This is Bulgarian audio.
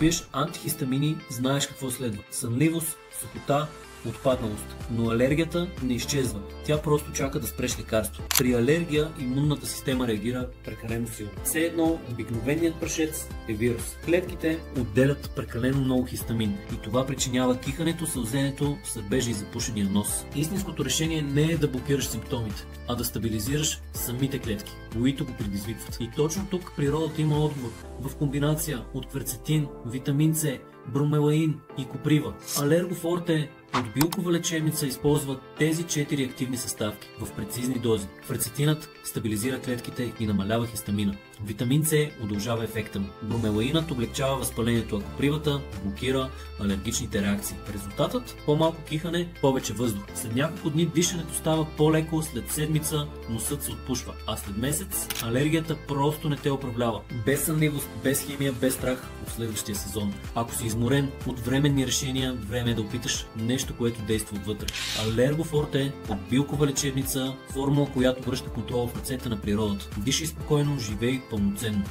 пиеш антихистамини, знаеш какво следва. Сънливост, сухота, отпадналост. Но алергията не изчезва. Тя просто чака да спреш лекарство. При алергия имунната система реагира прекалено силно. Все едно обикновеният прашец е вирус. Клетките отделят прекалено много хистамин и това причинява кихането, сълзенето, сърбежа и запушения нос. Истинското решение не е да блокираш симптомите, а да стабилизираш самите клетки, които го предизвикват. И точно тук природата има отговор в комбинация от кверцетин, витамин С, бромелаин и коприва. Алергофорте от билкова лечебница използва тези 4 активни съставки в прецизни дози. Кверцетинът стабилизира клетките и намалява хистамина. Витамин С удължава ефекта му. Бромелаинът облегчава възпалението, а копривата блокира алергичните реакции. Резултатът – по-малко кихане, повече въздух. След няколко дни дишането става по-леко, след седмица носът се отпушва, а след месец алергията просто не те управлява. Без сънливост, без химия, без страх в следващия сезон. Ако си изморен от временни решения, време е да опиташ нещо, което действа отвътре. Алергофорте от билкова лечебница, формула, която връща контрола в ръцете на природата. Дишай спокойно, живей пълноценно.